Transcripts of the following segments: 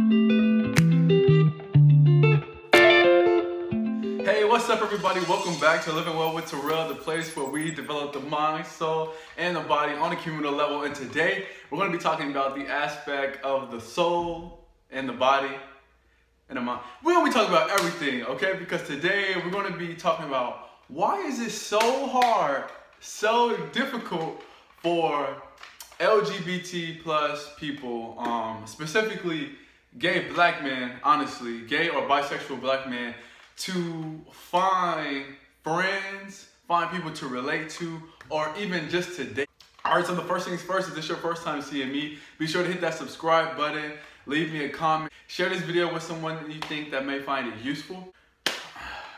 Hey, what's up everybody? Welcome back to Living Well with Terrell, the place where we develop the mind, soul, and the body on a communal level. And today, we're going to be talking about the aspect of the soul and the body and the mind. We're going to be talking about everything, okay? Because today, we're going to be talking about why is it so hard, so difficult for LGBT plus people, specifically gay black men, honestly, gay or bisexual black men, to find friends, find people to relate to, or even just to date. Alright, so the first things first, if this is your first time seeing me, be sure to hit that subscribe button, leave me a comment, share this video with someone that you think that may find it useful.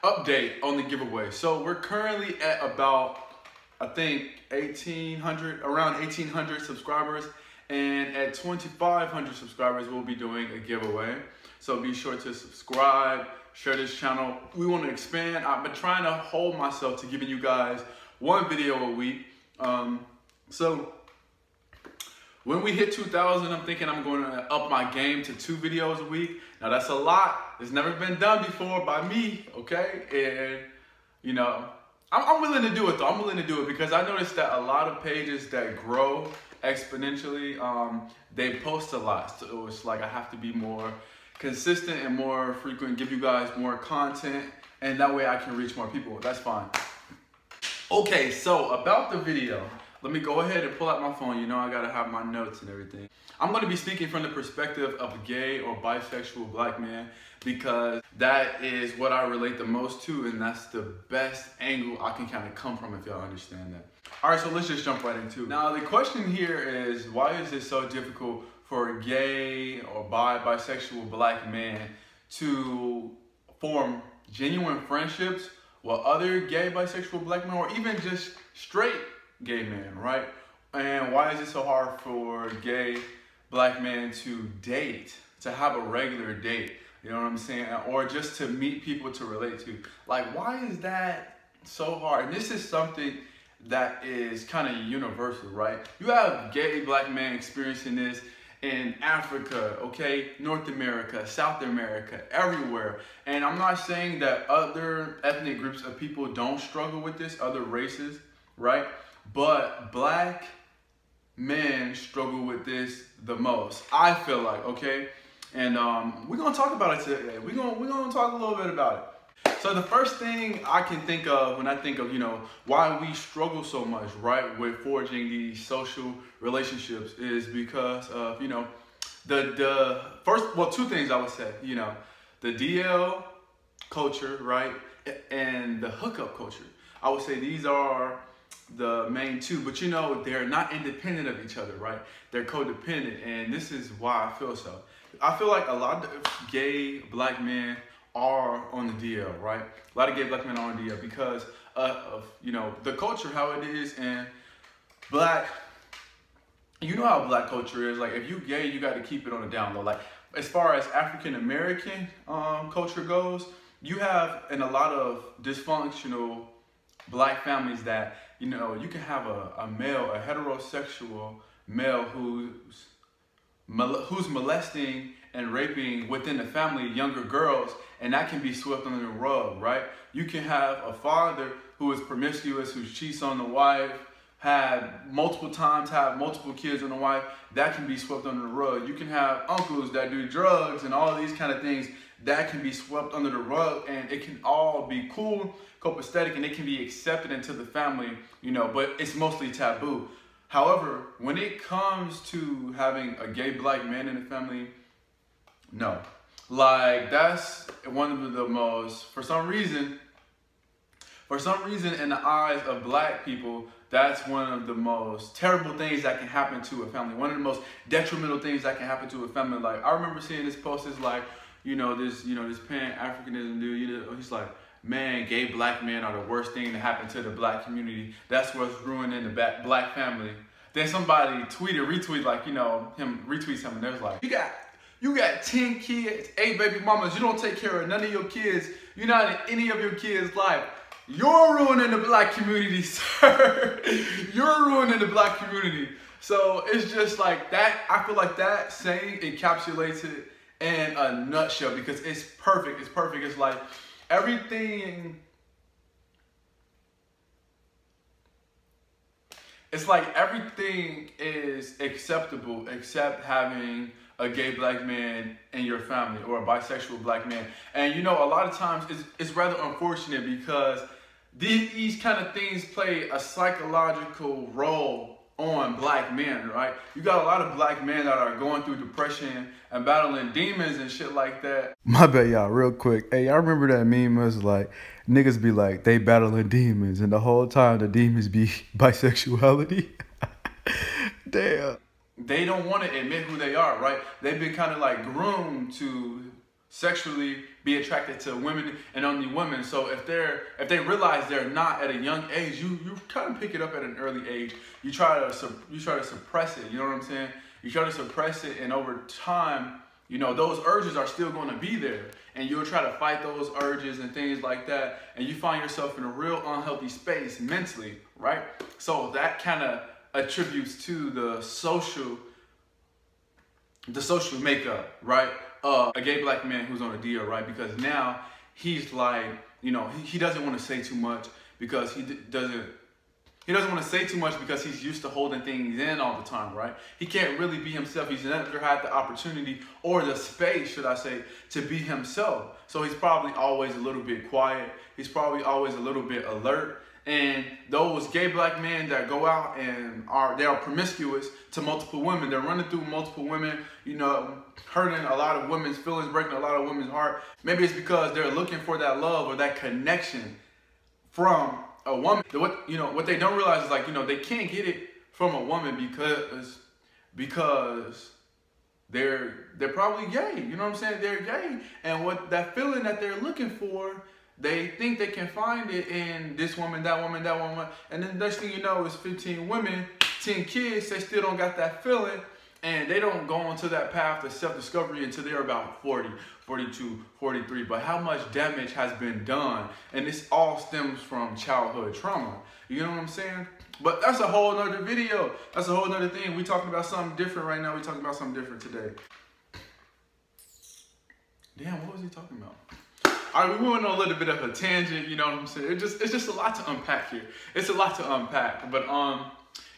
Update on the giveaway. So we're currently at about, I think, around 1,800 subscribers, and at 2,500 subscribers, we'll be doing a giveaway. So be sure to subscribe, share this channel. We want to expand. I've been trying to hold myself to giving you guys one video a week. So when we hit 2,000, I'm thinking I'm going to up my game to 2 videos a week. Now that's a lot. It's never been done before by me, okay? And you know, I'm willing to do it though. I'm willing to do it because I noticed that a lot of pages that grow exponentially, they post a lot. So it's like I have to be more consistent and more frequent, give you guys more content, and that way I can reach more people. That's fine. Okay, so about the video, let me go ahead and pull out my phone. You know I gotta have my notes and everything. I'm gonna be speaking from the perspective of a gay or bisexual black man because that is what I relate the most to, and that's the best angle I can kind of come from, if y'all understand that. All right, so let's just jump right into it. Now the question here is, why is it so difficult for a gay or bisexual black man to form genuine friendships with other gay, bisexual black men, or even just straight gay men, right? And why is it so hard for gay black men to date, to have a regular date? You know what I'm saying? Or just to meet people to relate to. Like, why is that so hard? And this is something that is kind of universal, right? You have gay black men experiencing this in Africa, okay, North America, South America, everywhere. And I'm not saying that other ethnic groups of people don't struggle with this, other races, right? But black men struggle with this the most, I feel like, okay? And we're gonna talk about it today. We're gonna talk a little bit about it. So the first thing I can think of when I think of, you know, why we struggle so much, right, with forging these social relationships is because of, you know, the first, well, 2 things I would say, you know, the DL culture, right, and the hookup culture. I would say these are the main 2, but you know, they're not independent of each other, right? They're codependent, and this is why I feel so. I feel like a lot of gay black men are on the DL, right? A lot of gay black men are on the DL because of, you know, the culture, how it is, and black, you know how black culture is. Like, if you gay, you got to keep it on the down low. Like, as far as African American culture goes, you have in a lot of dysfunctional black families that, you know, you can have a male, a heterosexual male who's molesting and raping within the family younger girls, and that can be swept under the rug, right? You can have a father who is promiscuous, who cheats on the wife, had multiple kids on the wife, that can be swept under the rug. You can have uncles that do drugs and all these kind of things that can be swept under the rug, and it can all be cool, copacetic, and it can be accepted into the family, you know, but it's mostly taboo. However, when it comes to having a gay black man in the family, no. Like, that's one of the most, for some reason, in the eyes of black people, that's one of the most terrible things that can happen to a family. One of the most detrimental things that can happen to a family. Like, I remember seeing this post, it's like, this Pan-Africanism dude, he's like, man, gay black men are the worst thing to happen to the black community. That's what's ruining the black family. Then somebody retweeted, like, him retweets him, and there's like, you got 10 kids, 8 baby mamas, you don't take care of none of your kids, you're not in any of your kids' life. You're ruining the black community, sir. You're ruining the black community. So it's just like that. I feel like that saying encapsulates it in a nutshell because it's perfect. It's perfect. It's like everything. It's like everything is acceptable except having a gay black man in your family or a bisexual black man. And you know, a lot of times it's rather unfortunate because these kind of things play a psychological role on black men, right? You got a lot of black men that are going through depression and battling demons and shit like that. My bad, y'all, real quick. Hey, I remember that meme was like, niggas be like, they battling demons, and the whole time the demons be bisexuality. Damn. They don't want to admit who they are, right? They've been kind of like groomed to sexually be attracted to women and only women. So if they realize they're not at a young age, you kind of pick it up at an early age. You try to suppress it. You know what I'm saying? You try to suppress it, and over time, you know, those urges are still going to be there, and you'll try to fight those urges and things like that, and you find yourself in a real unhealthy space mentally, right? So that kind of attributes to the social makeup, right? A gay black man who's on a deal, right? Because now he's like, you know, he doesn't want to say too much because he doesn't want to say too much because he's used to holding things in all the time, right? He can't really be himself. He's never had the opportunity or the space, should I say, to be himself. So he's probably always a little bit quiet. He's probably always a little bit alert. And those gay black men that go out and they are promiscuous to multiple women, they're running through multiple women, you know, hurting a lot of women's feelings, breaking a lot of women's heart. Maybe it's because they're looking for that love or that connection from a woman. What they don't realize is, like, you know, they can't get it from a woman because they're probably gay. You know what I'm saying? They're gay, and what that feeling that they're looking for, they think they can find it in this woman, that woman, that woman, and then the next thing you know is 15 women, 10 kids. They still don't got that feeling, and they don't go onto that path of self-discovery until they're about 40, 42, 43. But how much damage has been done? And this all stems from childhood trauma. You know what I'm saying? But that's a whole nother video. That's a whole nother thing. We talking about something different right now. We talking about something different today. Damn, what was he talking about? All right, we went on a little bit of a tangent, you know what I'm saying? It's just a lot to unpack here. It's a lot to unpack, but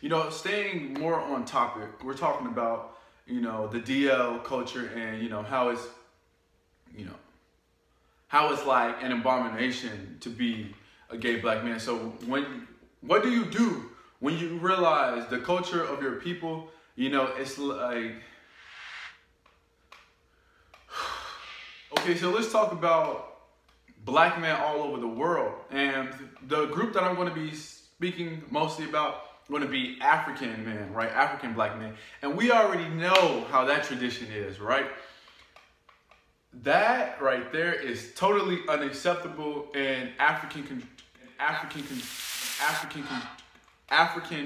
you know, staying more on topic, we're talking about, you know, the DL culture and, you know, how it's like an abomination to be a gay black man. So what do you do when you realize the culture of your people, you know, it's like, okay, so let's talk about black men all over the world. And the group that I'm going to be speaking mostly about going to be African men, right? African black men. And we already know how that tradition is, right? That right there is totally unacceptable in African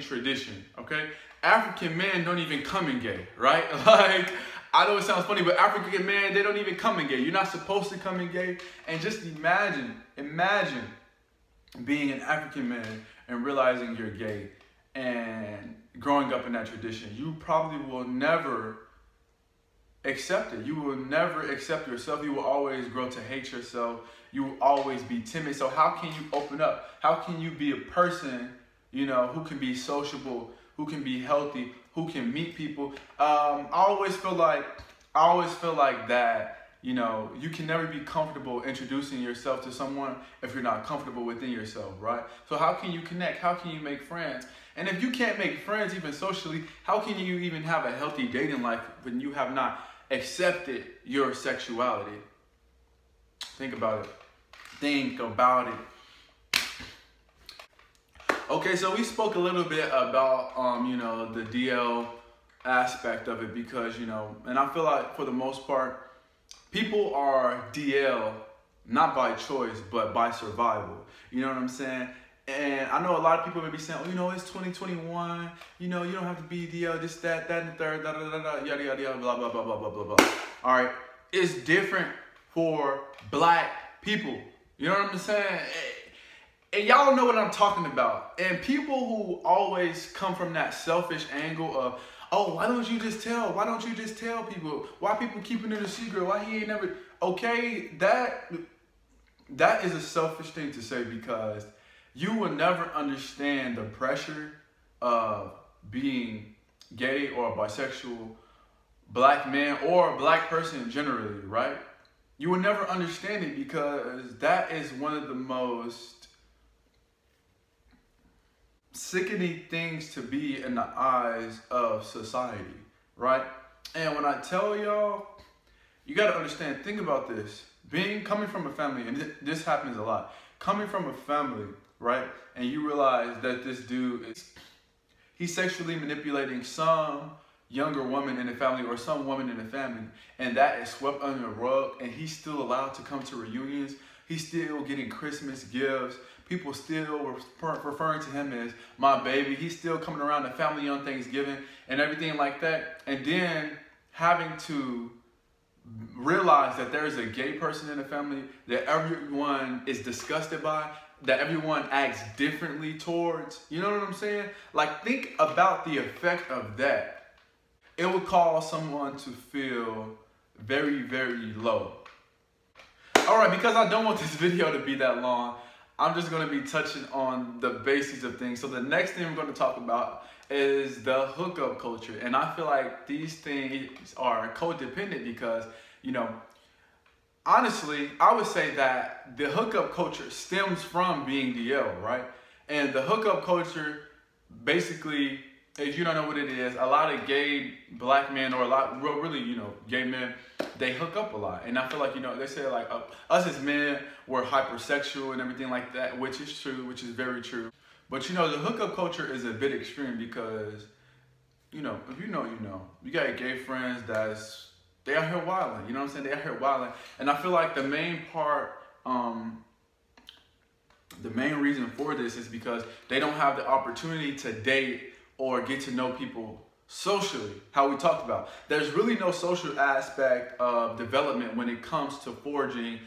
tradition, okay? African men don't even come in gay, right? Like, I know it sounds funny, but African men, they don't even come in gay. You're not supposed to come in gay. And just imagine being an African man and realizing you're gay and growing up in that tradition. You probably will never accept it. You will never accept yourself. You will always grow to hate yourself. You will always be timid. So how can you open up? How can you be a person, you know, who can be sociable, who can be healthy, who can meet people? I always feel like that, you know, you can never be comfortable introducing yourself to someone if you're not comfortable within yourself, right? So how can you connect? How can you make friends? And if you can't make friends even socially, how can you even have a healthy dating life when you have not accepted your sexuality? Think about it. Think about it. Okay, so we spoke a little bit about, you know, the DL aspect of it because, you know, and I feel like for the most part, people are DL not by choice, but by survival. You know what I'm saying? And I know a lot of people may be saying, oh, you know, it's 2021, you know, you don't have to be DL, this, that, and the third, da, da, da, da, yada, yada, yada, blah, blah, blah, blah, blah, blah, blah. All right, it's different for black people. You know what I'm saying? And y'all know what I'm talking about. And people who always come from that selfish angle of, Oh, why don't you just tell? Why don't you just tell people? Why people keeping it a secret? Why he ain't never? Okay, that is a selfish thing to say, because you will never understand the pressure of being gay or bisexual, black man, or a black person generally, right? You will never understand it, because that is one of the most sickening things to be in the eyes of society, right? And when I tell y'all, you gotta understand, think about this. Coming from a family, and this happens a lot, coming from a family, right? And you realize that this dude he's sexually manipulating some younger woman in the family, or some woman in the family, and that is swept under the rug, and he's still allowed to come to reunions. He's still getting Christmas gifts. People still referring to him as my baby. He's still coming around the family on Thanksgiving and everything like that. And then having to realize that there is a gay person in the family that everyone is disgusted by, that everyone acts differently towards. You know what I'm saying? Like, think about the effect of that. It would cause someone to feel very, very low. All right, because I don't want this video to be that long, I'm just going to be touching on the basics of things. So the next thing we're going to talk about is the hookup culture. And I feel like these things are codependent because, you know, honestly, I would say that the hookup culture stems from being DL, right? And the hookup culture, basically, if you don't know what it is, a lot of gay black men, or really, you know, gay men, they hook up a lot. And I feel like, you know, they say like us as men, we're hypersexual and everything like that, which is true, which is very true. But, you know, the hookup culture is a bit extreme because, you know, if you know, you know. You got gay friends they out here wilding, you know what I'm saying? They out here wilding. And I feel like the main part, the main reason for this is because they don't have the opportunity to date or get to know people socially, how we talked about. There's really no social aspect of development when it comes to forging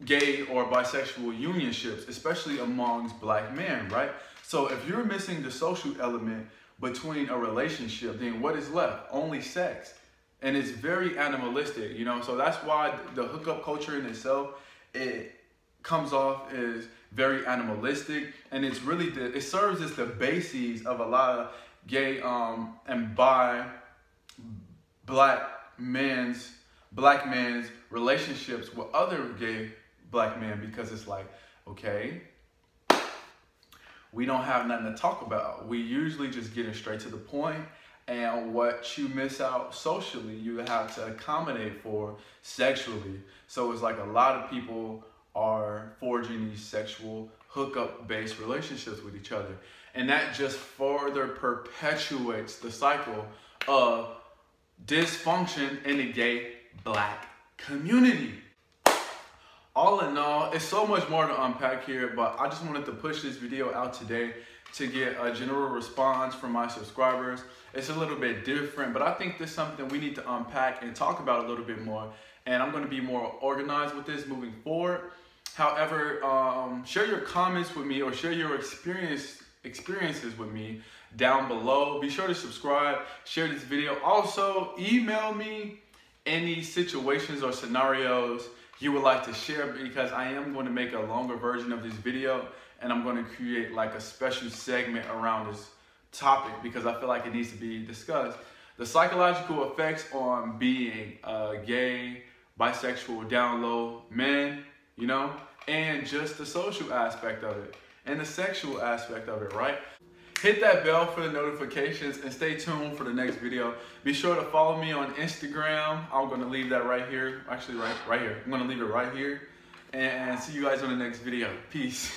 gay or bisexual unionships, especially amongst black men, right? So if you're missing the social element between a relationship, then what is left? Only sex. And it's very animalistic, you know? So that's why the hookup culture in itself, it comes off as very animalistic, and it's really, it serves as the basis of a lot of gay and bi black men's relationships with other gay black men, because it's like, okay, we don't have nothing to talk about. We usually just getting straight to the point, and what you miss out socially, you have to accommodate for sexually. So it's like a lot of people are forging these sexual hookup-based relationships with each other. And that just further perpetuates the cycle of dysfunction in the gay black community. All in all, it's so much more to unpack here, but I just wanted to push this video out today to get a general response from my subscribers. It's a little bit different, but I think this is something we need to unpack and talk about a little bit more. And I'm going to be more organized with this moving forward. However, share your comments with me, or share your experiences with me down below. Be sure to subscribe, share this video. Also, email me any situations or scenarios you would like to share, because I am going to make a longer version of this video, and I'm going to create like a special segment around this topic because I feel like it needs to be discussed. The psychological effects on being gay, bisexual, down low men, you know, and just the social aspect of it and the sexual aspect of it, right? Hit that bell for the notifications and stay tuned for the next video. Be sure to follow me on Instagram. I'm going to leave that right here. Actually, right here. I'm going to leave it right here. And see you guys on the next video. Peace.